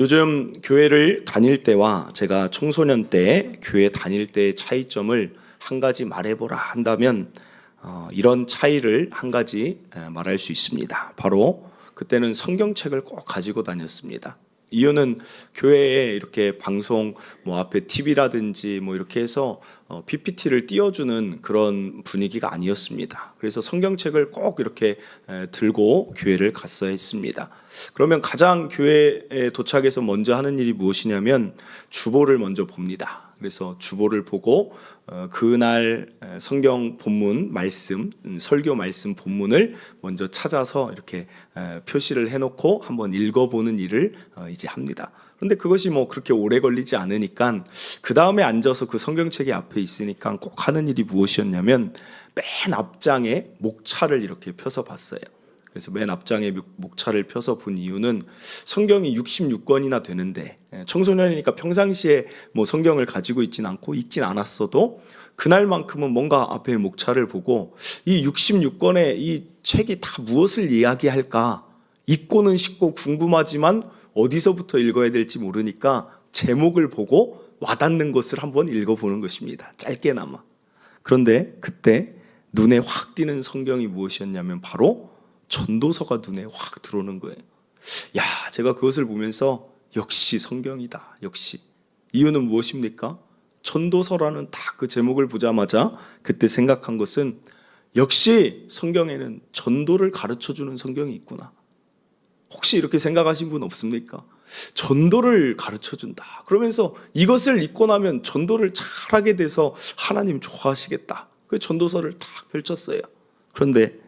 요즘 교회를 다닐 때와 제가 청소년 때 교회 다닐 때의 차이점을 한 가지 말해보라 한다면 이런 차이를 한 가지 말할 수 있습니다. 바로 그때는 성경책을 꼭 가지고 다녔습니다. 이유는 교회에 이렇게 방송 앞에 TV라든지 이렇게 해서 PPT를 띄워주는 그런 분위기가 아니었습니다. 그래서 성경책을 꼭 이렇게 들고 교회를 갔어야 했습니다. 그러면 가장 교회에 도착해서 먼저 하는 일이 무엇이냐면 주보를 먼저 봅니다. 그래서 주보를 보고 그날 성경 본문 말씀, 설교 말씀 본문을 먼저 찾아서 이렇게 표시를 해놓고 한번 읽어보는 일을 이제 합니다. 그런데 그것이 그렇게 오래 걸리지 않으니까 그 다음에 앉아서 그 성경책이 앞에 있으니까 꼭 하는 일이 무엇이었냐면 맨 앞장에 목차를 이렇게 펴서 봤어요. 그래서 맨 앞장에 목차를 펴서 본 이유는 성경이 66권이나 되는데 청소년이니까 평상시에 성경을 가지고 있진 않고 읽진 않았어도 그날만큼은 뭔가 앞에 목차를 보고 이 66권의 이 책이 다 무엇을 이야기할까 읽고는 싶고 궁금하지만 어디서부터 읽어야 될지 모르니까 제목을 보고 와닿는 것을 한번 읽어보는 것입니다. 짧게나마. 그런데 그때 눈에 확 띄는 성경이 무엇이었냐면 바로 전도서가 눈에 확 들어오는 거예요. 제가 그것을 보면서 역시 성경이다. 역시. 이유는 무엇입니까? 전도서라는 딱 그 제목을 보자마자 그때 생각한 것은 역시 성경에는 전도를 가르쳐주는 성경이 있구나. 혹시 이렇게 생각하신 분 없습니까? 전도를 가르쳐준다. 그러면서 이것을 읽고 나면 전도를 잘하게 돼서 하나님 좋아하시겠다. 그 전도서를 딱 펼쳤어요. 그런데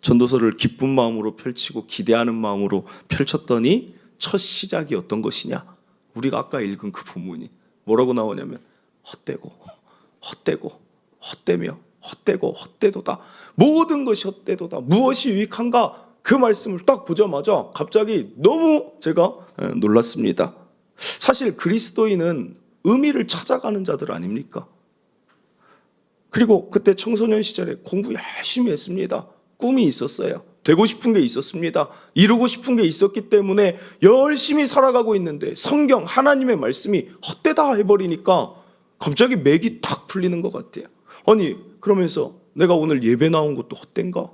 전도서를 기쁜 마음으로 펼치고 기대하는 마음으로 펼쳤더니 첫 시작이 어떤 것이냐? 우리가 아까 읽은 그 본문이 뭐라고 나오냐면 헛되고 헛되고 헛되며 헛되고 헛되도다. 모든 것이 헛되도다. 무엇이 유익한가? 그 말씀을 딱 보자마자 갑자기 너무 제가 놀랐습니다. 사실 그리스도인은 의미를 찾아가는 자들 아닙니까? 그리고 그때 청소년 시절에 공부 열심히 했습니다. 꿈이 있었어요. 되고 싶은 게 있었습니다. 이루고 싶은 게 있었기 때문에 열심히 살아가고 있는데 성경 하나님의 말씀이 헛되다 해버리니까 갑자기 맥이 탁 풀리는 것 같아요. 아니 그러면서 내가 오늘 예배 나온 것도 헛된가?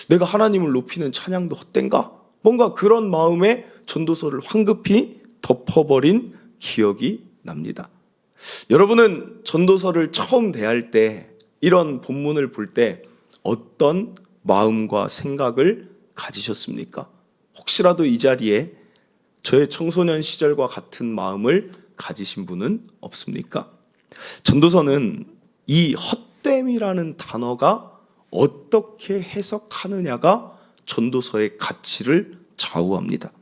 내가 하나님을 높이는 찬양도 헛된가? 뭔가 그런 마음에 전도서를 황급히 덮어버린 기억이 납니다. 여러분은 전도서를 처음 대할 때 이런 본문을 볼 때 어떤 마음과 생각을 가지셨습니까? 혹시라도 이 자리에 저의 청소년 시절과 같은 마음을 가지신 분은 없습니까? 전도서는 이 헛됨이라는 단어가 어떻게 해석하느냐가 전도서의 가치를 좌우합니다.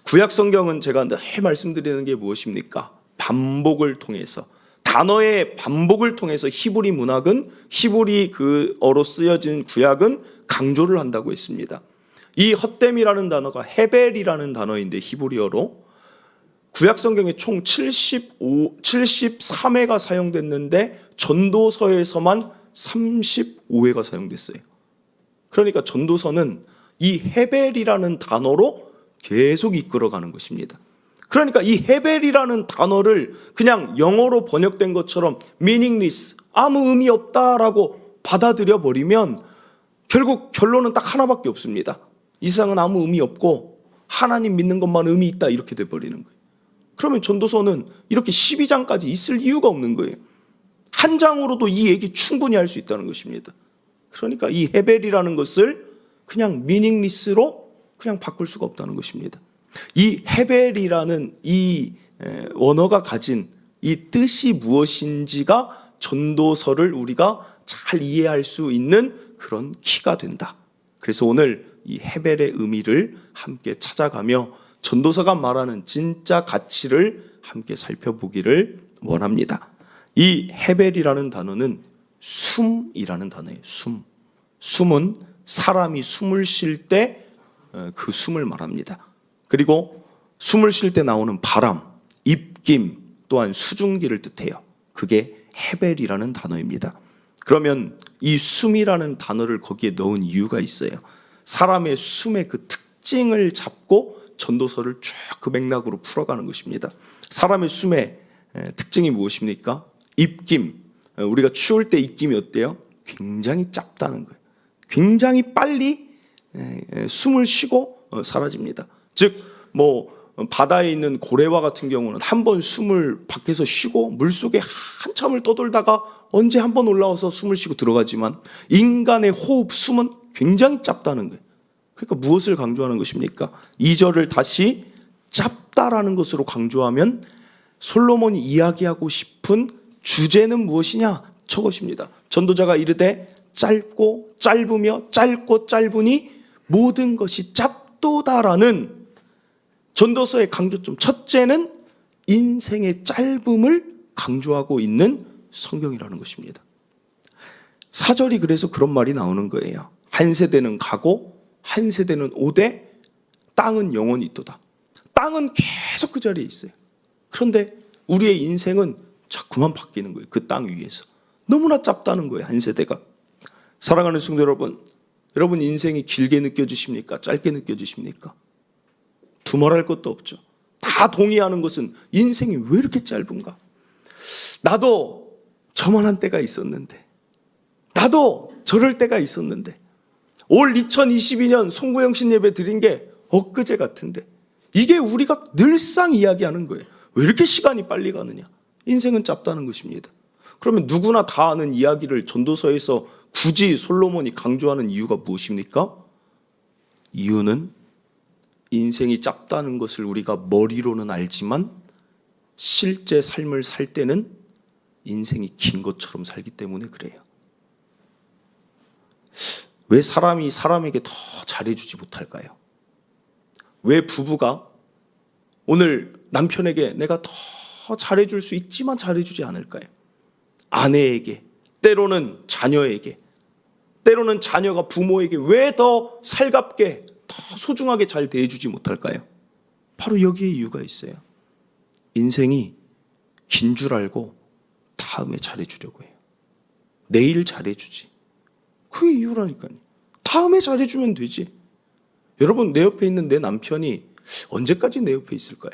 구약 성경은 제가 늘 말씀드리는 게 무엇입니까? 반복을 통해서 단어의 반복을 통해서 히브리 문학은 히브리 그어로 쓰여진 구약은 강조를 한다고 했습니다. 이 헛됨이라는 단어가 헤벨이라는 단어인데 히브리어로 구약 성경에 총 73회가 사용됐는데 전도서에서만 35회가 사용됐어요. 그러니까 전도서는 이 헤벨이라는 단어로 계속 이끌어가는 것입니다. 그러니까 이 헤벨이라는 단어를 그냥 영어로 번역된 것처럼 meaningless, 아무 의미 없다라고 받아들여 버리면 결국 결론은 딱 하나밖에 없습니다. 이 세상은 아무 의미 없고 하나님 믿는 것만 의미 있다 이렇게 돼버리는 거예요. 그러면 전도서는 이렇게 12장까지 있을 이유가 없는 거예요. 한 장으로도 이 얘기 충분히 할 수 있다는 것입니다. 그러니까 이 헤벨이라는 것을 그냥 meaningless로 그냥 바꿀 수가 없다는 것입니다. 이 헤벨이라는 이 원어가 가진 이 뜻이 무엇인지가 전도서를 우리가 잘 이해할 수 있는 그런 키가 된다. 그래서 오늘 이 헤벨의 의미를 함께 찾아가며 전도서가 말하는 진짜 가치를 함께 살펴보기를 원합니다. 이 헤벨이라는 단어는 숨이라는 단어예요. 숨은 사람이 숨을 쉴 때 그 숨을 말합니다. 그리고 숨을 쉴 때 나오는 바람, 입김 또한 수증기를 뜻해요. 그게 헤벨이라는 단어입니다. 그러면 이 숨이라는 단어를 거기에 넣은 이유가 있어요. 사람의 숨의 그 특징을 잡고 전도서를 쭉 그 맥락으로 풀어가는 것입니다. 사람의 숨의 특징이 무엇입니까? 입김. 우리가 추울 때 입김이 어때요? 굉장히 짧다는 거예요. 굉장히 빨리 숨을 쉬고 사라집니다. 즉 바다에 있는 고래와 같은 경우는 한 번 숨을 밖에서 쉬고 물속에 한참을 떠돌다가 언제 한 번 올라와서 숨을 쉬고 들어가지만, 인간의 호흡, 숨은 굉장히 짧다는 거예요. 그러니까 무엇을 강조하는 것입니까? 2절을 다시 짧다라는 것으로 강조하면 솔로몬이 이야기하고 싶은 주제는 무엇이냐? 저것입니다. 전도자가 이르되 짧고 짧으며 짧고 짧으니 모든 것이 짧도다라는 전도서의 강조점, 첫째는 인생의 짧음을 강조하고 있는 성경이라는 것입니다. 4절이 그래서 그런 말이 나오는 거예요. 한 세대는 가고 한 세대는 오되 땅은 영원히 있도다. 땅은 계속 그 자리에 있어요. 그런데 우리의 인생은 자꾸만 바뀌는 거예요. 그 땅 위에서. 너무나 짧다는 거예요, 한 세대가. 사랑하는 성도 여러분, 여러분 인생이 길게 느껴지십니까? 짧게 느껴지십니까? 두말할 것도 없죠. 다 동의하는 것은 인생이 왜 이렇게 짧은가? 나도 저만한 때가 있었는데, 나도 저럴 때가 있었는데, 올 2022년 송구영신 예배 드린 게 엊그제 같은데, 이게 우리가 늘상 이야기하는 거예요. 왜 이렇게 시간이 빨리 가느냐? 인생은 짧다는 것입니다. 그러면 누구나 다 아는 이야기를 전도서에서 굳이 솔로몬이 강조하는 이유가 무엇입니까? 이유는 인생이 짧다는 것을 우리가 머리로는 알지만 실제 삶을 살 때는 인생이 긴 것처럼 살기 때문에 그래요. 왜 사람이 사람에게 더 잘해주지 못할까요? 왜 부부가 오늘 남편에게 내가 더 잘해줄 수 있지만 잘해주지 않을까요? 아내에게, 때로는 자녀에게, 때로는 자녀가 부모에게 왜 더 살갑게, 더 소중하게 잘 대해주지 못할까요? 바로 여기에 이유가 있어요. 인생이 긴 줄 알고 다음에 잘해주려고 해요. 내일 잘해주지. 그게 이유라니까요. 다음에 잘해주면 되지. 여러분, 내 옆에 있는 내 남편이 언제까지 내 옆에 있을까요?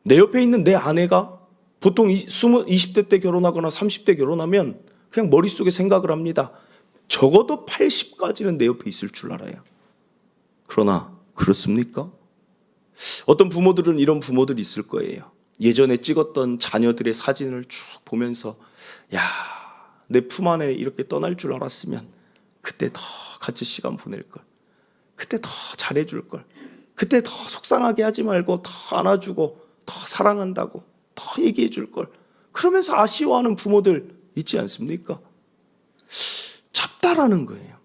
내 옆에 있는 내 아내가 보통 20대 때 결혼하거나 30대 결혼하면 그냥 머릿속에 생각을 합니다. 적어도 80까지는 내 옆에 있을 줄 알아요. 그러나 그렇습니까? 어떤 부모들은 이런 부모들이 있을 거예요. 예전에 찍었던 자녀들의 사진을 쭉 보면서 야, 내 품 안에 이렇게 떠날 줄 알았으면 그때 더 같이 시간 보낼 걸, 그때 더 잘해줄 걸, 그때 더 속상하게 하지 말고 더 안아주고 더 사랑한다고 더 얘기해 줄 걸, 그러면서 아쉬워하는 부모들 있지 않습니까? 짧다라는 거예요.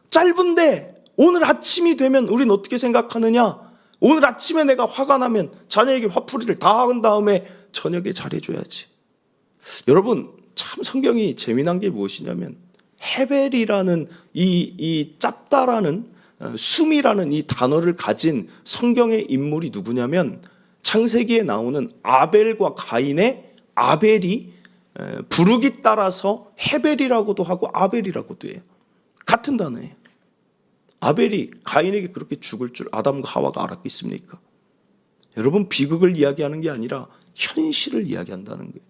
짧은데 오늘 아침이 되면 우린 어떻게 생각하느냐? 오늘 아침에 내가 화가 나면 자녀에게 화풀이를 다 한 다음에 저녁에 잘해줘야지. 여러분, 참 성경이 재미난 게 무엇이냐면 헤벨이라는 이 짧다라는 숨이라는 이 단어를 가진 성경의 인물이 누구냐면 창세기에 나오는 아벨과 가인의 아벨이 부르기 따라서 헤벨이라고도 하고 아벨이라고도 해요. 같은 단어예요. 아벨이 가인에게 그렇게 죽을 줄 아담과 하와가 알았겠습니까? 여러분, 비극을 이야기하는 게 아니라 현실을 이야기한다는 거예요.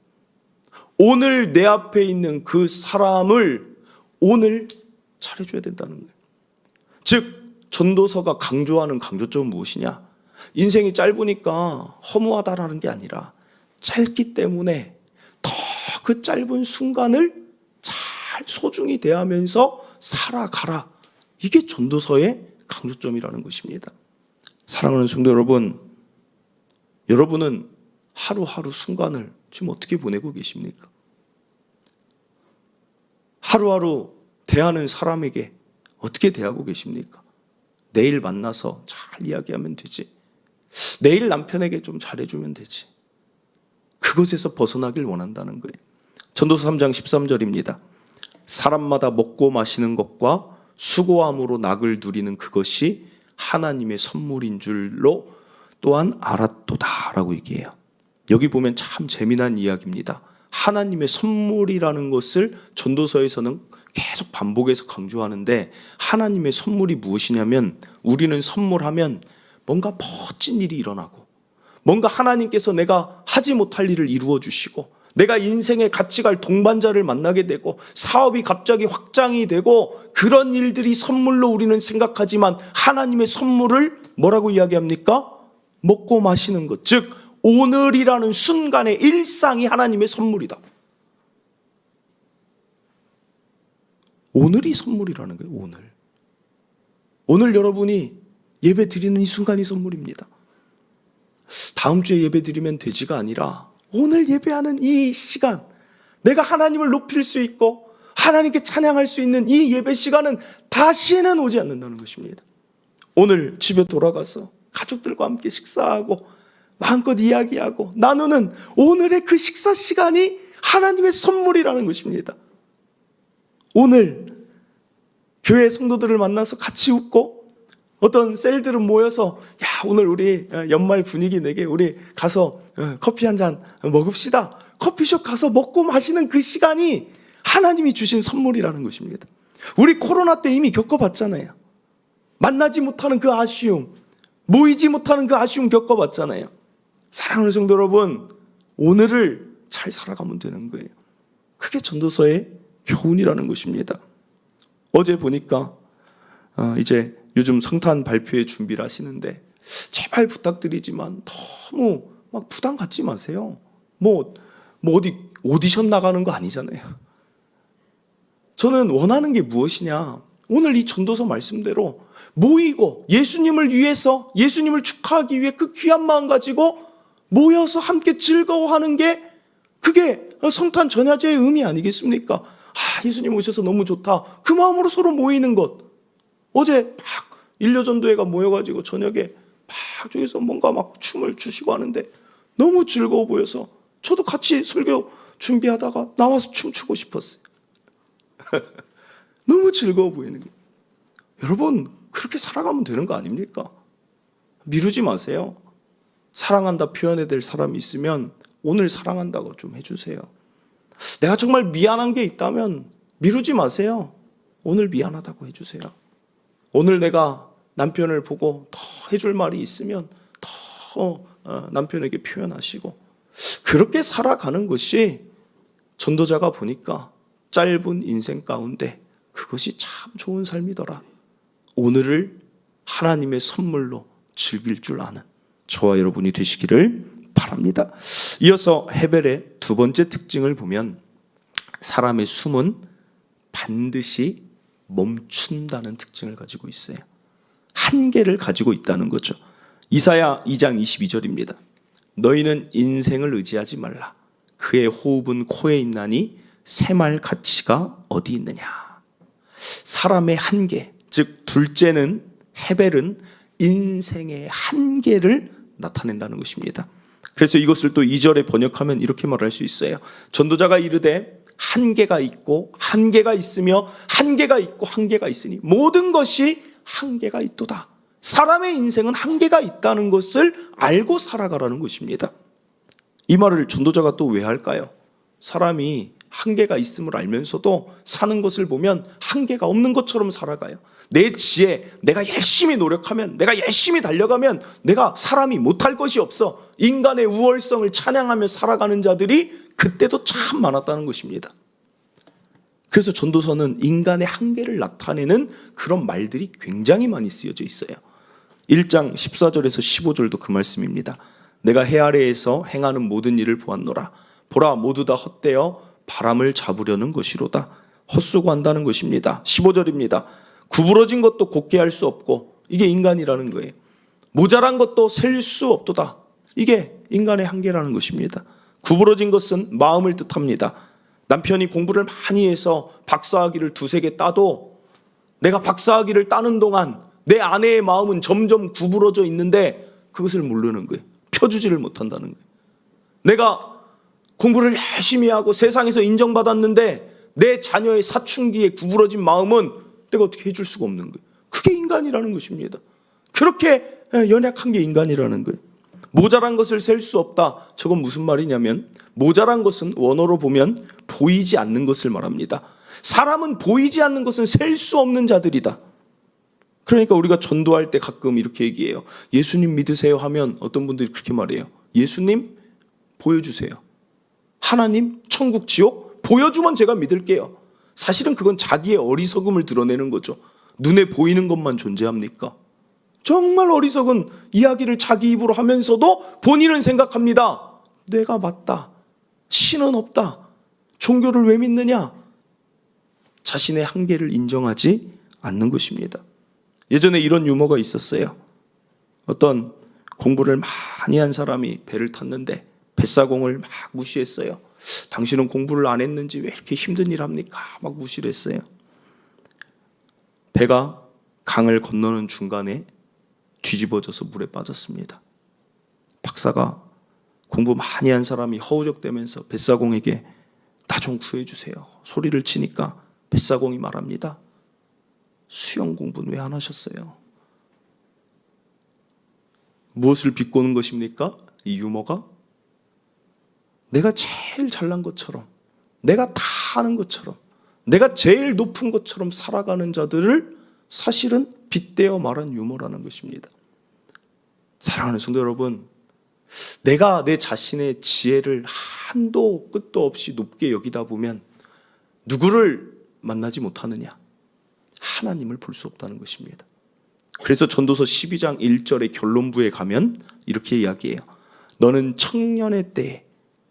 오늘 내 앞에 있는 그 사람을 오늘 잘해줘야 된다는 거예요. 즉 전도서가 강조하는 강조점은 무엇이냐? 인생이 짧으니까 허무하다라는 게 아니라 짧기 때문에 더 그 짧은 순간을 잘 소중히 대하면서 살아가라. 이게 전도서의 강조점이라는 것입니다. 사랑하는 성도 여러분, 여러분은 하루하루 순간을 지금 어떻게 보내고 계십니까? 하루하루 대하는 사람에게 어떻게 대하고 계십니까? 내일 만나서 잘 이야기하면 되지. 내일 남편에게 좀 잘해주면 되지. 그것에서 벗어나길 원한다는 거예요. 전도서 3장 13절입니다. 사람마다 먹고 마시는 것과 수고함으로 낙을 누리는 그것이 하나님의 선물인 줄로 또한 알았도다 라고 얘기해요. 여기 보면 참 재미난 이야기입니다. 하나님의 선물이라는 것을 전도서에서는 계속 반복해서 강조하는데, 하나님의 선물이 무엇이냐면 우리는 선물하면 뭔가 멋진 일이 일어나고, 뭔가 하나님께서 내가 하지 못할 일을 이루어 주시고, 내가 인생에 같이 갈 동반자를 만나게 되고, 사업이 갑자기 확장이 되고, 그런 일들이 선물로 우리는 생각하지만 하나님의 선물을 뭐라고 이야기합니까? 먹고 마시는 것, 즉 오늘이라는 순간의 일상이 하나님의 선물이다. 오늘이 선물이라는 거예요. 오늘 여러분이 예배 드리는 이 순간이 선물입니다. 다음 주에 예배 드리면 되지가 아니라 오늘 예배하는 이 시간, 내가 하나님을 높일 수 있고 하나님께 찬양할 수 있는 이 예배 시간은 다시는 오지 않는다는 것입니다. 오늘 집에 돌아가서 가족들과 함께 식사하고 마음껏 이야기하고 나누는 오늘의 그 식사 시간이 하나님의 선물이라는 것입니다. 오늘 교회 성도들을 만나서 같이 웃고, 어떤 셀들은 모여서 야, 오늘 우리 연말 분위기 내게 우리 가서 커피 한 잔 먹읍시다. 커피숍 가서 먹고 마시는 그 시간이 하나님이 주신 선물이라는 것입니다. 우리 코로나 때 이미 겪어봤잖아요. 만나지 못하는 그 아쉬움, 모이지 못하는 그 아쉬움 겪어봤잖아요. 사랑하는 성도 여러분, 오늘을 잘 살아가면 되는 거예요. 그게 전도서의 교훈이라는 것입니다. 어제 보니까 이제 요즘 성탄 발표회 준비를 하시는데 제발 부탁드리지만 너무 막 부담 갖지 마세요. 뭐 어디 오디션 나가는 거 아니잖아요. 저는 원하는 게 무엇이냐, 오늘 이 전도서 말씀대로 모이고 예수님을 위해서, 예수님을 축하하기 위해 그 귀한 마음 가지고 모여서 함께 즐거워하는 게, 그게 성탄 전야제의 의미 아니겠습니까? 예수님 오셔서 너무 좋다, 그 마음으로 서로 모이는 것. 어제 막 일려전도회가 모여가지고 저녁에 막 저기서 뭔가 막 춤을 추시고 하는데 너무 즐거워 보여서 저도 같이 설교 준비하다가 나와서 춤추고 싶었어요. 너무 즐거워 보이는 거예요. 여러분, 그렇게 살아가면 되는 거 아닙니까? 미루지 마세요. 사랑한다 표현해야 될 사람이 있으면 오늘 사랑한다고 좀 해주세요. 내가 정말 미안한 게 있다면 미루지 마세요. 오늘 미안하다고 해주세요. 오늘 내가 남편을 보고 더 해줄 말이 있으면 더 남편에게 표현하시고, 그렇게 살아가는 것이 전도자가 보니까 짧은 인생 가운데 그것이 참 좋은 삶이더라. 오늘을 하나님의 선물로 즐길 줄 아는 저와 여러분이 되시기를 바랍니다. 이어서 헤벨의 두 번째 특징을 보면, 사람의 숨은 반드시 멈춘다는 특징을 가지고 있어요. 한계를 가지고 있다는 거죠. 이사야 2장 22절입니다. 너희는 인생을 의지하지 말라. 그의 호흡은 코에 있나니 새말 가치가 어디 있느냐. 사람의 한계, 즉 둘째는, 헤벨은 인생의 한계를 나타낸다는 것입니다. 그래서 이것을 또 2절에 번역하면 이렇게 말할 수 있어요. 전도자가 이르되 한계가 있고 한계가 있으며 한계가 있고 한계가 있으니 모든 것이 한계가 있도다. 사람의 인생은 한계가 있다는 것을 알고 살아가라는 것입니다. 이 말을 전도자가 또 왜 할까요? 사람이 한계가 있음을 알면서도 사는 것을 보면 한계가 없는 것처럼 살아가요. 내 지혜, 내가 열심히 노력하면, 내가 열심히 달려가면 내가 사람이 못할 것이 없어, 인간의 우월성을 찬양하며 살아가는 자들이 그때도 참 많았다는 것입니다. 그래서 전도서는 인간의 한계를 나타내는 그런 말들이 굉장히 많이 쓰여져 있어요. 1장 14절에서 15절도 그 말씀입니다. 내가 해 아래에서 행하는 모든 일을 보았노라. 보라, 모두 다 헛되어 바람을 잡으려는 것이로다. 헛수고한다는 것입니다. 15절입니다. 구부러진 것도 곧게 할 수 없고, 이게 인간이라는 거예요. 모자란 것도 셀 수 없도다. 이게 인간의 한계라는 것입니다. 구부러진 것은 마음을 뜻합니다. 남편이 공부를 많이 해서 박사학위를 2-3개 따도 내가 박사학위를 따는 동안 내 아내의 마음은 점점 구부러져 있는데 그것을 모르는 거예요. 펴주지를 못한다는 거예요. 내가 공부를 열심히 하고 세상에서 인정받았는데 내 자녀의 사춘기에 구부러진 마음은 내가 어떻게 해줄 수가 없는 거예요. 그게 인간이라는 것입니다. 그렇게 연약한 게 인간이라는 거예요. 모자란 것을 셀 수 없다. 저건 무슨 말이냐면, 모자란 것은 원어로 보면 보이지 않는 것을 말합니다. 사람은 보이지 않는 것은 셀 수 없는 자들이다. 그러니까 우리가 전도할 때 가끔 이렇게 얘기해요. 예수님 믿으세요 하면 어떤 분들이 그렇게 말해요. 예수님 보여주세요. 하나님 천국 지옥 보여주면 제가 믿을게요. 사실은 그건 자기의 어리석음을 드러내는 거죠. 눈에 보이는 것만 존재합니까? 정말 어리석은 이야기를 자기 입으로 하면서도 본인은 생각합니다. 내가 맞다. 신은 없다. 종교를 왜 믿느냐? 자신의 한계를 인정하지 않는 것입니다. 예전에 이런 유머가 있었어요. 어떤 공부를 많이 한 사람이 배를 탔는데 뱃사공을 막 무시했어요. 당신은 공부를 안 했는지 왜 이렇게 힘든 일 합니까? 막 무시를 했어요. 배가 강을 건너는 중간에 뒤집어져서 물에 빠졌습니다. 박사가 공부 많이 한 사람이 허우적대면서 뱃사공에게 나 좀 구해주세요 소리를 치니까 뱃사공이 말합니다. 수영 공부는 왜 안 하셨어요? 무엇을 비꼬는 것입니까? 이 유머가 내가 제일 잘난 것처럼, 내가 다 아는 것처럼, 내가 제일 높은 것처럼 살아가는 자들을 사실은 빗대어 말한 유머라는 것입니다. 사랑하는 성도 여러분, 내가 내 자신의 지혜를 한도 끝도 없이 높게 여기다 보면 누구를 만나지 못하느냐? 하나님을 볼 수 없다는 것입니다. 그래서 전도서 12장 1절의 결론부에 가면 이렇게 이야기해요. 너는 청년의 때에,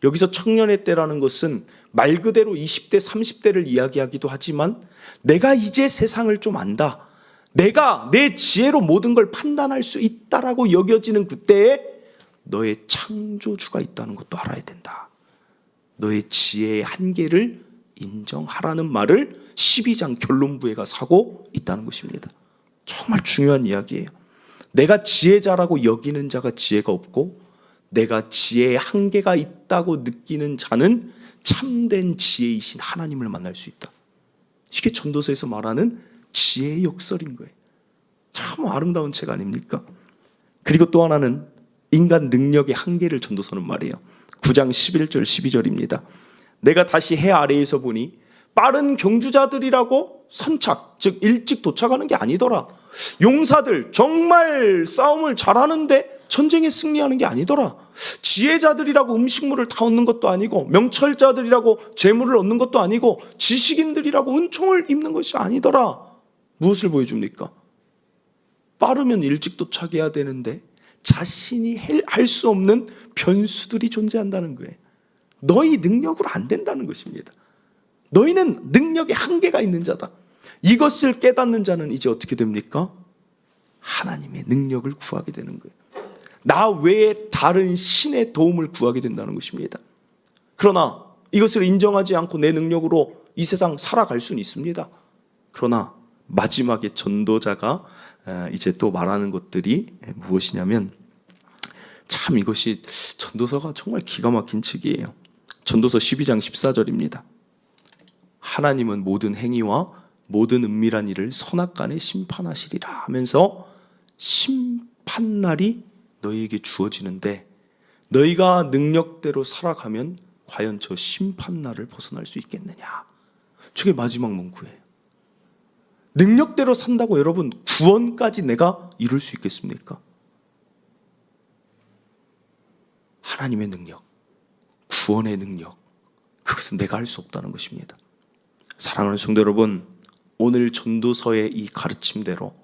여기서 청년의 때라는 것은 말 그대로 20대 30대를 이야기하기도 하지만 내가 이제 세상을 좀 안다, 내가 내 지혜로 모든 걸 판단할 수 있다라고 여겨지는 그때에 너의 창조주가 있다는 것도 알아야 된다. 너의 지혜의 한계를 인정하라는 말을 12장 결론부에 가서 하고 있다는 것입니다. 정말 중요한 이야기예요. 내가 지혜자라고 여기는 자가 지혜가 없고 내가 지혜의 한계가 있다고 느끼는 자는 참된 지혜이신 하나님을 만날 수 있다. 이게 전도서에서 말하는 지혜의 역설인 거예요. 참 아름다운 책 아닙니까? 그리고 또 하나는 인간 능력의 한계를 전도서는 말해요. 9장 11절 12절입니다. 내가 다시 해 아래에서 보니 빠른 경주자들이라고 선착, 즉 일찍 도착하는 게 아니더라. 용사들 정말 싸움을 잘하는데 전쟁에 승리하는 게 아니더라. 지혜자들이라고 음식물을 다 얻는 것도 아니고, 명철자들이라고 재물을 얻는 것도 아니고, 지식인들이라고 은총을 입는 것이 아니더라. 무엇을 보여줍니까? 빠르면 일찍 도착해야 되는데 자신이 할 수 없는 변수들이 존재한다는 거예요. 너희 능력으로 안 된다는 것입니다. 너희는 능력에 한계가 있는 자다. 이것을 깨닫는 자는 이제 어떻게 됩니까? 하나님의 능력을 구하게 되는 거예요. 나 외에 다른 신의 도움을 구하게 된다는 것입니다. 그러나 이것을 인정하지 않고 내 능력으로 이 세상 살아갈 수는 있습니다. 그러나 마지막에 전도자가 이제 또 말하는 것들이 무엇이냐면, 참 이것이 전도서가 정말 기가 막힌 책이에요. 전도서 12장 14절입니다. 하나님은 모든 행위와 모든 은밀한 일을 선악간에 심판하시리라 하면서 심판날이 너희에게 주어지는데 너희가 능력대로 살아가면 과연 저 심판날을 벗어날 수 있겠느냐? 저게 마지막 문구예요. 능력대로 산다고 여러분 구원까지 내가 이룰 수 있겠습니까? 하나님의 능력, 구원의 능력, 그것은 내가 할 수 없다는 것입니다. 사랑하는 성도 여러분, 오늘 전도서의 이 가르침대로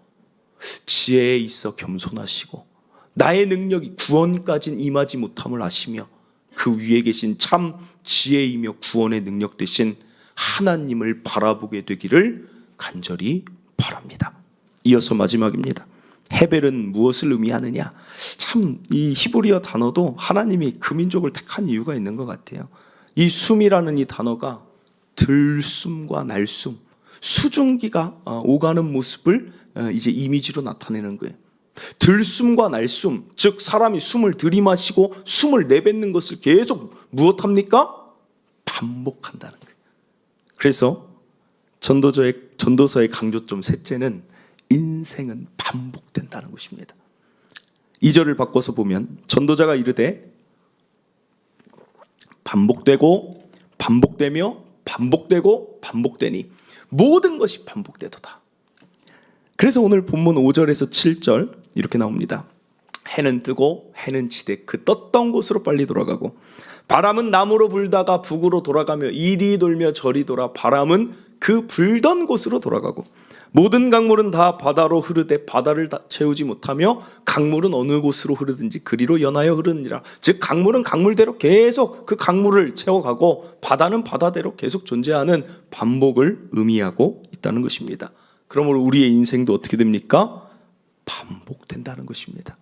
지혜에 있어 겸손하시고 나의 능력이 구원까지는 임하지 못함을 아시며 그 위에 계신 참 지혜이며 구원의 능력 되신 하나님을 바라보게 되기를 간절히 바랍니다. 이어서 마지막입니다. 헤벨은 무엇을 의미하느냐? 참 이 히브리어 단어도 하나님이 그 민족을 택한 이유가 있는 것 같아요. 이 숨이라는 이 단어가 들숨과 날숨, 수증기가 오가는 모습을 이제 이미지로 나타내는 거예요. 들숨과 날숨, 즉 사람이 숨을 들이마시고 숨을 내뱉는 것을 계속 무엇합니까? 반복한다는 거예요. 그래서 전도서의 강조점 셋째는 인생은 반복된다는 것입니다. 2절을 바꿔서 보면 전도자가 이르되 반복되고 반복되며 반복되고 반복되니 모든 것이 반복되도다. 그래서 오늘 본문 5절에서 7절 이렇게 나옵니다. 해는 뜨고 해는 지되 그 떴던 곳으로 빨리 돌아가고 바람은 남으로 불다가 북으로 돌아가며 이리 돌며 저리 돌아 바람은 그 불던 곳으로 돌아가고 모든 강물은 다 바다로 흐르되 바다를 다 채우지 못하며 강물은 어느 곳으로 흐르든지 그리로 연하여 흐르느니라. 즉 강물은 강물대로 계속 그 강물을 채워가고 바다는 바다대로 계속 존재하는 반복을 의미하고 있다는 것입니다. 그러므로 우리의 인생도 어떻게 됩니까? 반복된다는 것입니다.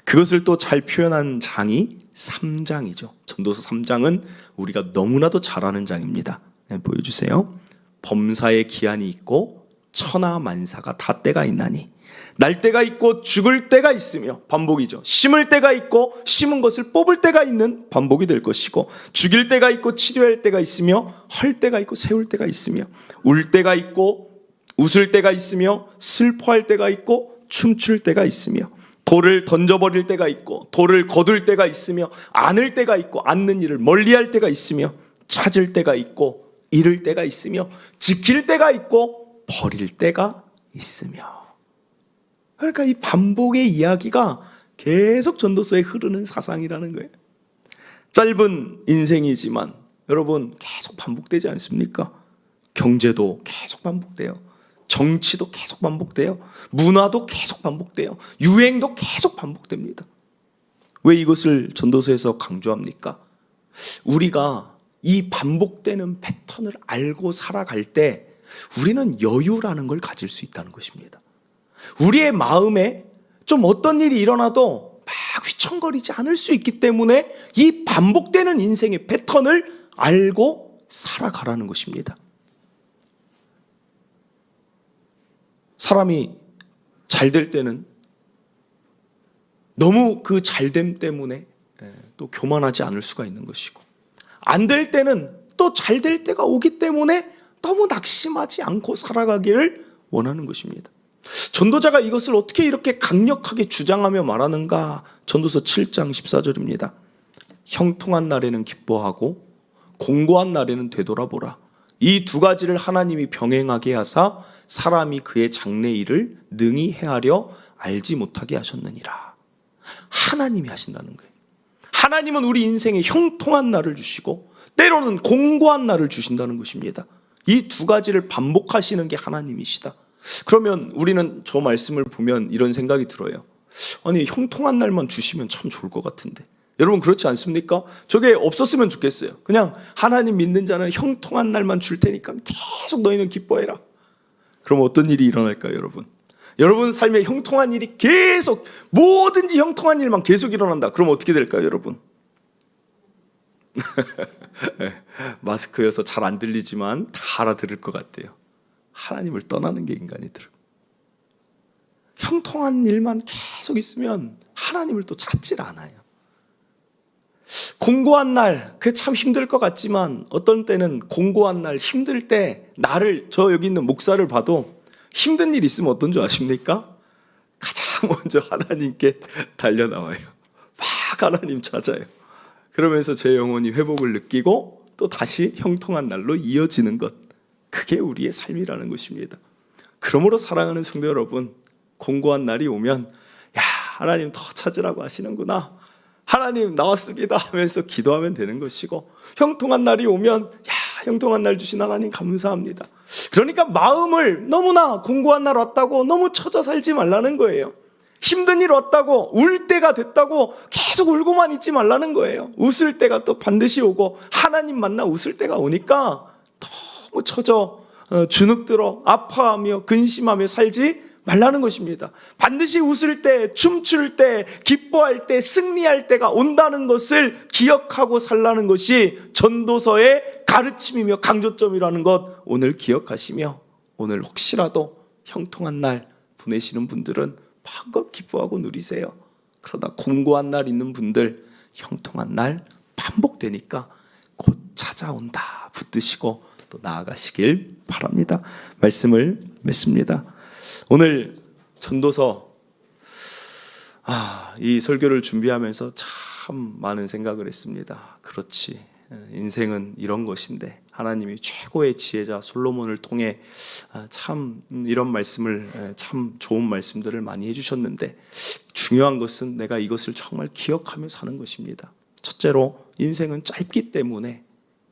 그것을 또 잘 표현한 장이 3장이죠. 전도서 3장은 우리가 너무나도 잘 아는 장입니다. 보여주세요. 범사의 기한이 있고 천하 만사가 다 때가 있나니 날 때가 있고 죽을 때가 있으며 반복이죠. 심을 때가 있고 심은 것을 뽑을 때가 있는 반복이 될 것이고 죽일 때가 있고 치료할 때가 있으며 헐 때가 있고 세울 때가 있으며 울 때가 있고 웃을 때가 있으며 슬퍼할 때가 있고 춤출 때가 있으며 돌을 던져버릴 때가 있고 돌을 거둘 때가 있으며 안을 때가 있고 안는 일을 멀리할 때가 있으며 찾을 때가 있고 잃을 때가 있으며 지킬 때가 있고 버릴 때가 있으며. 그러니까 이 반복의 이야기가 계속 전도서에 흐르는 사상이라는 거예요. 짧은 인생이지만 여러분 계속 반복되지 않습니까? 경제도 계속 반복돼요. 정치도 계속 반복돼요. 문화도 계속 반복돼요. 유행도 계속 반복됩니다. 왜 이것을 전도서에서 강조합니까? 우리가 이 반복되는 패턴을 알고 살아갈 때 우리는 여유라는 걸 가질 수 있다는 것입니다. 우리의 마음에 좀 어떤 일이 일어나도 막 휘청거리지 않을 수 있기 때문에 이 반복되는 인생의 패턴을 알고 살아가라는 것입니다. 사람이 잘 될 때는 너무 그 잘됨 때문에 또 교만하지 않을 수가 있는 것이고 안 될 때는 또 잘 될 때가 오기 때문에 너무 낙심하지 않고 살아가기를 원하는 것입니다. 전도자가 이것을 어떻게 이렇게 강력하게 주장하며 말하는가? 전도서 7장 14절입니다. 형통한 날에는 기뻐하고 공고한 날에는 되돌아보라. 이 두 가지를 하나님이 병행하게 하사 사람이 그의 장래일을 능히 헤아려 알지 못하게 하셨느니라. 하나님이 하신다는 거예요. 하나님은 우리 인생에 형통한 날을 주시고 때로는 공고한 날을 주신다는 것입니다. 이 두 가지를 반복하시는 게 하나님이시다. 그러면 우리는 저 말씀을 보면 이런 생각이 들어요. 아니 형통한 날만 주시면 참 좋을 것 같은데. 여러분 그렇지 않습니까? 저게 없었으면 좋겠어요. 그냥 하나님 믿는 자는 형통한 날만 줄 테니까 계속 너희는 기뻐해라. 그럼 어떤 일이 일어날까요, 여러분? 여러분 삶에 형통한 일이 계속 뭐든지 형통한 일만 계속 일어난다. 그럼 어떻게 될까요, 여러분? 마스크여서 잘 안 들리지만 다 알아들을 것 같아요. 하나님을 떠나는 게 인간이들. 형통한 일만 계속 있으면 하나님을 또 찾질 않아요. 공고한 날, 그게 참 힘들 것 같지만 어떤 때는 공고한 날 힘들 때 나를 저 여기 있는 목사를 봐도 힘든 일 있으면 어떤 줄 아십니까? 가장 먼저 하나님께 달려나와요. 막 하나님 찾아요. 그러면서 제 영혼이 회복을 느끼고 또 다시 형통한 날로 이어지는 것. 그게 우리의 삶이라는 것입니다. 그러므로 사랑하는 성도 여러분, 공고한 날이 오면 야 하나님 더 찾으라고 하시는구나. 하나님 나왔습니다 하면서 기도하면 되는 것이고 형통한 날이 오면 야 형통한 날 주신 하나님 감사합니다. 그러니까 마음을 너무나 공고한 날 왔다고 너무 처져 살지 말라는 거예요. 힘든 일 왔다고 울 때가 됐다고 계속 울고만 있지 말라는 거예요. 웃을 때가 또 반드시 오고 하나님 만나 웃을 때가 오니까 너무 처져 주눅들어 아파하며 근심하며 살지 말라는 것입니다. 반드시 웃을 때, 춤출 때, 기뻐할 때, 승리할 때가 온다는 것을 기억하고 살라는 것이 전도서의 가르침이며 강조점이라는 것 오늘 기억하시며 오늘 혹시라도 형통한 날 보내시는 분들은 마음껏 기뻐하고 누리세요. 그러다 공고한 날 있는 분들 형통한 날 반복되니까 곧 찾아온다 붙드시고 또 나아가시길 바랍니다. 말씀을 맺습니다. 오늘 전도서 이 설교를 준비하면서 참 많은 생각을 했습니다. 그렇지 인생은 이런 것인데 하나님이 최고의 지혜자 솔로몬을 통해 참 이런 말씀을, 참 좋은 말씀들을 많이 해주셨는데, 중요한 것은 내가 이것을 정말 기억하며 사는 것입니다. 첫째로, 인생은 짧기 때문에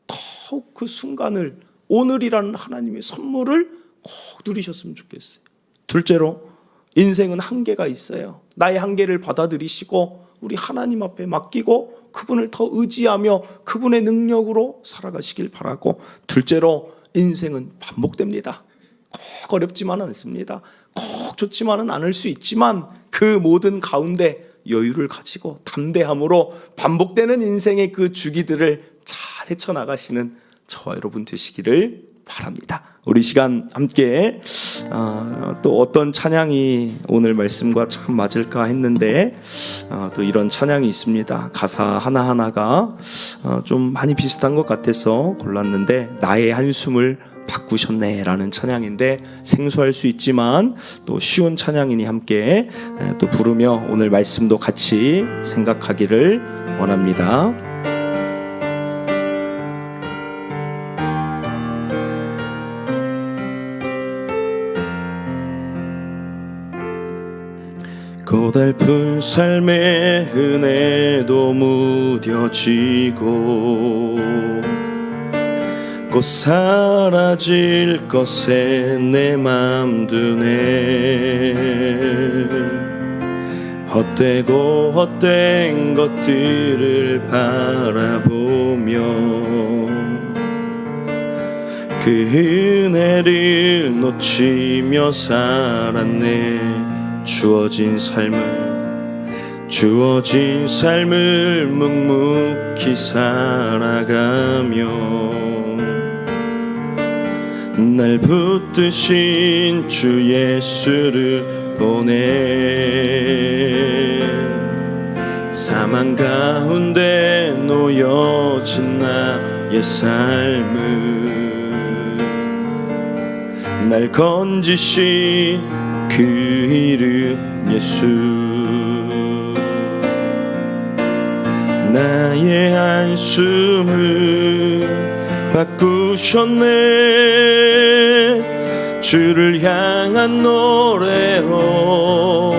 더욱 그 순간을, 오늘이라는 하나님의 선물을 꼭 누리셨으면 좋겠어요. 둘째로, 인생은 한계가 있어요. 나의 한계를 받아들이시고 우리 하나님 앞에 맡기고 그분을 더 의지하며 그분의 능력으로 살아가시길 바라고, 둘째로, 인생은 반복됩니다. 꼭 어렵지만은 않습니다. 꼭 좋지만은 않을 수 있지만 그 모든 가운데 여유를 가지고 담대함으로 반복되는 인생의 그 주기들을 잘 헤쳐나가시는 저와 여러분 되시기를 바랍니다. 우리 시간 함께 또 어떤 찬양이 오늘 말씀과 참 맞을까 했는데, 또 이런 찬양이 있습니다. 가사 하나하나가 좀 많이 비슷한 것 같아서 골랐는데, 나의 한숨을 바꾸셨네 라는 찬양인데, 생소할 수 있지만 또 쉬운 찬양이니 함께 또 부르며 오늘 말씀도 같이 생각하기를 원합니다. 고달픈 삶의 은혜도 무뎌지고 곧 사라질 것에 내 맘 두네. 헛되고 헛된 것들을 바라보며 그 은혜를 놓치며 살았네. 주어진 삶을 묵묵히 살아가며 날 붙드신 주 예수를 보내. 사망 가운데 놓여진 나의 삶을 날 건지신 그 이름 예수. 나의 한숨을 바꾸셨네. 주를 향한 노래로,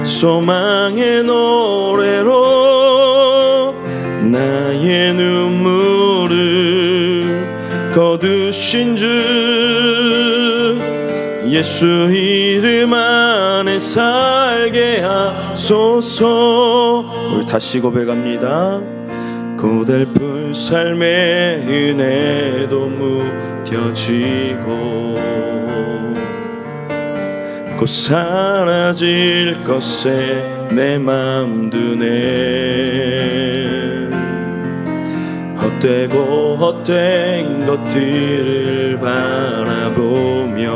소망의 노래로 나의 눈물을 거두신 주 예수 이름 안에 살게 하소서. 우리 다시 고백합니다. 고달픈 삶의 은혜도 무뎌지고 곧 사라질 것에 내 맘 두네. 헛되고 헛된 것들을 바라보며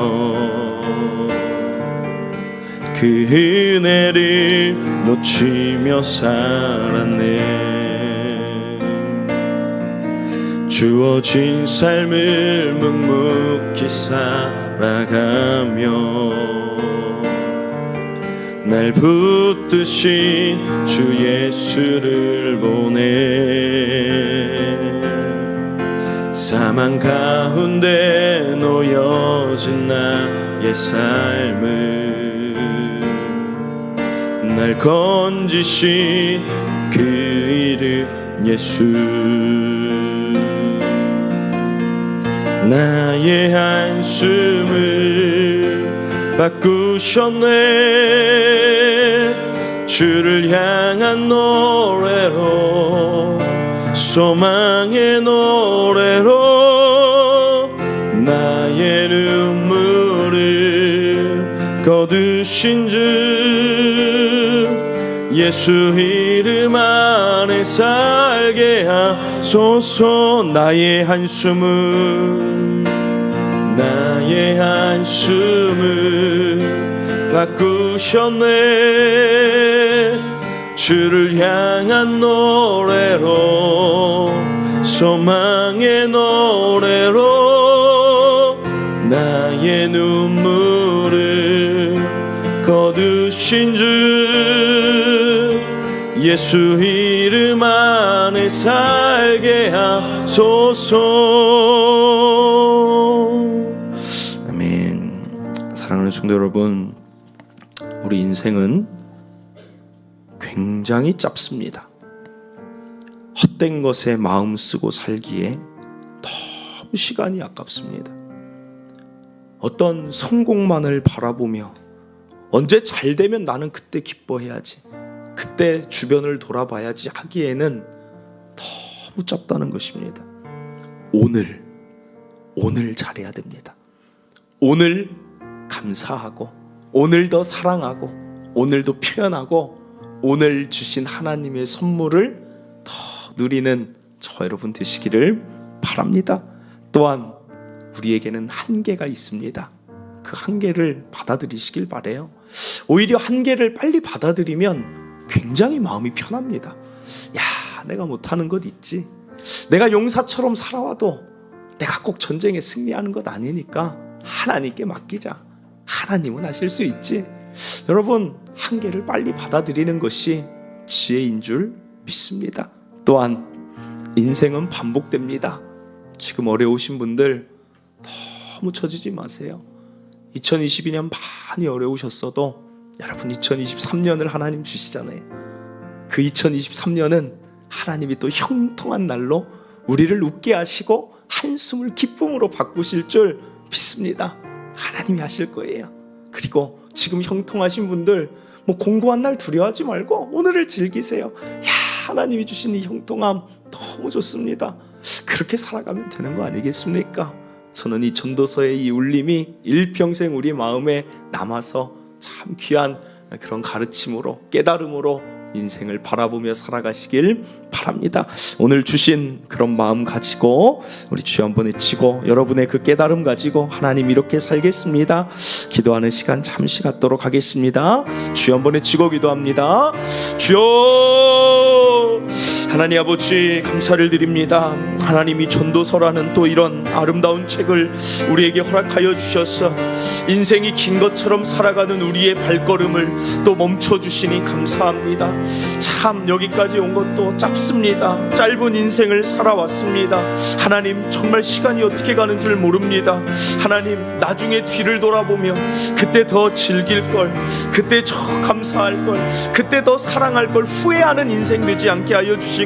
그 은혜를 놓치며 살았네. 주어진 삶을 묵묵히 살아가며 날 붙드신 주 예수를 보내. 사망 가운데 놓여진 나의 삶을 날 건지신 그 이름 예수. 나의 한숨을 바꾸셨네. 주를 향한 노래로, 소망의 노래로 나의 눈물을 거두신 주 예수 이름 안에 살게 하소서. 나의 한숨을 바꾸셨네. 주를 향한 노래로, 소망의 노래로 나의 눈물을 거두신 주 예수 이름 안에 살게 하소서. 사랑하는 성도 여러분, 우리 인생은 굉장히 짧습니다. 헛된 것에 마음 쓰고 살기에 너무 시간이 아깝습니다. 어떤 성공만을 바라보며 언제 잘 되면 나는 그때 기뻐해야지, 그때 주변을 돌아봐야지 하기에는 너무 짧다는 것입니다. 오늘 잘해야 됩니다. 오늘 감사하고, 오늘 더 사랑하고, 오늘도 표현하고, 오늘 주신 하나님의 선물을 더 누리는 저 여러분 되시기를 바랍니다. 또한 우리에게는 한계가 있습니다. 그 한계를 받아들이시길 바라요. 오히려 한계를 빨리 받아들이면 굉장히 마음이 편합니다. 야, 내가 못하는 것 있지. 내가 용사처럼 살아와도 내가 꼭 전쟁에 승리하는 것 아니니까 하나님께 맡기자. 하나님은 하실 수 있지. 여러분, 한계를 빨리 받아들이는 것이 지혜인 줄 믿습니다. 또한 인생은 반복됩니다. 지금 어려우신 분들 너무 처지지 마세요. 2022년 많이 어려우셨어도 여러분 2023년을 하나님 주시잖아요. 그 2023년은 하나님이 또 형통한 날로 우리를 웃게 하시고 한숨을 기쁨으로 바꾸실 줄 믿습니다. 하나님이 하실 거예요. 그리고 지금 형통하신 분들 공고한 날 두려워하지 말고 오늘을 즐기세요. 야, 하나님이 주신 이 형통함 너무 좋습니다. 그렇게 살아가면 되는 거 아니겠습니까? 저는 이 전도서의 이 울림이 일평생 우리 마음에 남아서 참 귀한 그런 가르침으로, 깨달음으로 인생을 바라보며 살아가시길 바랍니다. 오늘 주신 그런 마음 가지고 우리 주여 한번 외치고, 여러분의 그 깨달음 가지고 하나님 이렇게 살겠습니다 기도하는 시간 잠시 갖도록 하겠습니다. 주여 한번 외치고 기도합니다. 주여, 하나님 아버지 감사를 드립니다. 하나님이 전도서라는 또 이런 아름다운 책을 우리에게 허락하여 주셔서 인생이 긴 것처럼 살아가는 우리의 발걸음을 또 멈춰주시니 감사합니다. 참 여기까지 온 것도 짧습니다. 짧은 인생을 살아왔습니다. 하나님, 정말 시간이 어떻게 가는 줄 모릅니다. 하나님, 나중에 뒤를 돌아보며 그때 더 즐길 걸, 그때 더 감사할 걸, 그때 더 사랑할 걸 후회하는 인생 되지 않게 하여 주시고,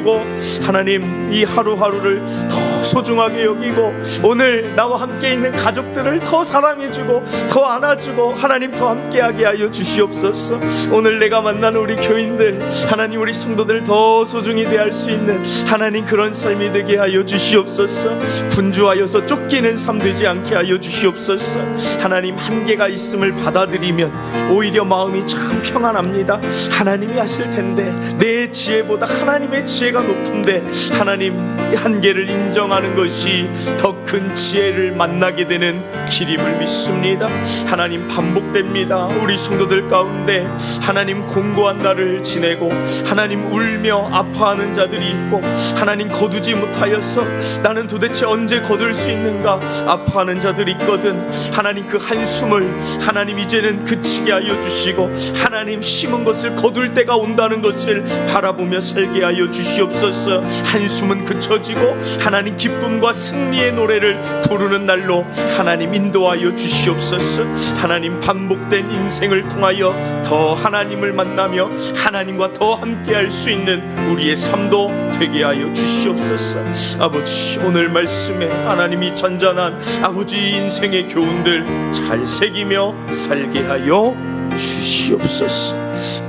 하나님 이 하루하루를 더 소중하게 여기고 오늘 나와 함께 있는 가족들을 더 사랑해주고 더 안아주고 하나님 더 함께하게 하여 주시옵소서. 오늘 내가 만나는 우리 교인들, 하나님 우리 성도들 더 소중히 대할 수 있는 하나님 그런 삶이 되게 하여 주시옵소서. 분주하여서 쫓기는 삶 되지 않게 하여 주시옵소서. 하나님, 한계가 있음을 받아들이면 오히려 마음이 참 평안합니다. 하나님이 하실 텐데 내 지혜보다 하나님의 지혜가 높은데, 하나님 한계를 인정하는 것이 더 큰 지혜를 만나게 되는 길임을 믿습니다. 하나님, 반복됩니다. 우리 성도들 가운데 하나님 공고한 날을 지내고 하나님 울며 아파하는 자들이 있고, 하나님 거두지 못하여서 나는 도대체 언제 거둘 수 있는가 아파하는 자들이 있거든. 하나님 그 한숨을 하나님 이제는 그치게 하여 주시고 하나님 심은 것을 거둘 때가 온다는 것을 바라보며 살게 하여 주시옵소서. 한숨은 그쳐지고 하나님 기쁨과 승리의 노래를 부르는 날로 하나님 인도하여 주시옵소서. 하나님, 반복된 인생을 통하여 더 하나님을 만나며 하나님과 더 함께할 수 있는 우리의 삶도 되게 하여 주시옵소서. 아버지, 오늘 말씀에 하나님이 잔잔한 아버지 인생의 교훈들 잘 새기며 살게 하여 주시옵소서.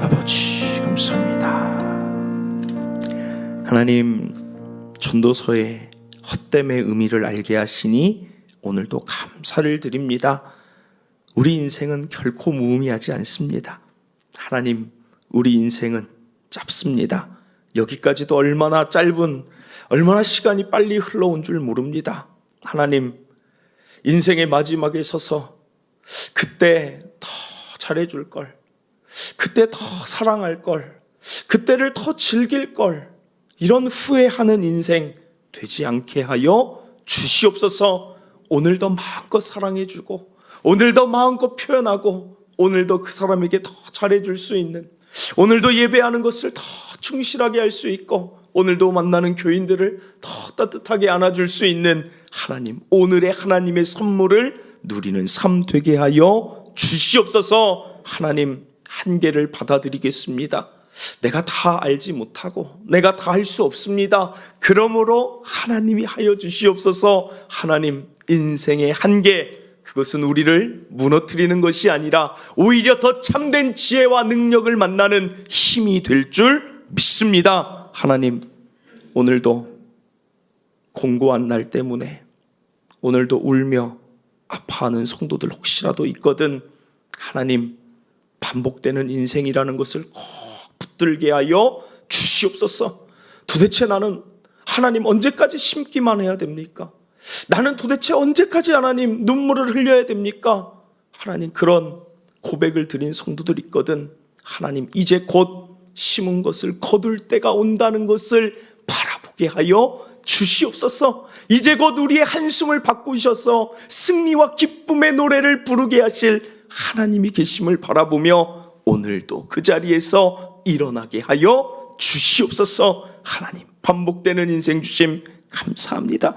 아버지 감사합니다. 하나님, 전도서의 헛됨의 의미를 알게 하시니 오늘도 감사를 드립니다. 우리 인생은 결코 무의미하지 않습니다. 하나님, 우리 인생은 짧습니다. 여기까지도 얼마나 짧은, 얼마나 시간이 빨리 흘러온 줄 모릅니다. 하나님, 인생의 마지막에 서서 그때 더 잘해줄 걸, 그때 더 사랑할 걸, 그때를 더 즐길 걸, 이런 후회하는 인생 되지 않게 하여 주시옵소서. 오늘도 마음껏 사랑해주고 오늘도 마음껏 표현하고 오늘도 그 사람에게 더 잘해줄 수 있는, 오늘도 예배하는 것을 더 충실하게 할 수 있고 오늘도 만나는 교인들을 더 따뜻하게 안아줄 수 있는 하나님, 오늘의 하나님의 선물을 누리는 삶 되게 하여 주시옵소서. 하나님, 한계를 받아들이겠습니다. 내가 다 알지 못하고 내가 다 할 수 없습니다. 그러므로 하나님이 하여 주시옵소서. 하나님, 인생의 한계, 그것은 우리를 무너뜨리는 것이 아니라 오히려 더 참된 지혜와 능력을 만나는 힘이 될 줄 믿습니다. 하나님, 오늘도 공고한 날 때문에 오늘도 울며 아파하는 성도들 혹시라도 있거든 하나님, 반복되는 인생이라는 것을 꼭 붙들게 하여 주시옵소서. 도대체 나는 하나님 언제까지 심기만 해야 됩니까? 나는 도대체 언제까지 하나님 눈물을 흘려야 됩니까? 하나님, 그런 고백을 드린 성도들 있거든 하나님, 이제 곧 심은 것을 거둘 때가 온다는 것을 바라보게 하여 주시옵소서. 이제 곧 우리의 한숨을 바꾸셔서 승리와 기쁨의 노래를 부르게 하실 하나님이 계심을 바라보며 오늘도 그 자리에서 일어나게 하여 주시옵소서. 하나님, 반복되는 인생 주심 감사합니다.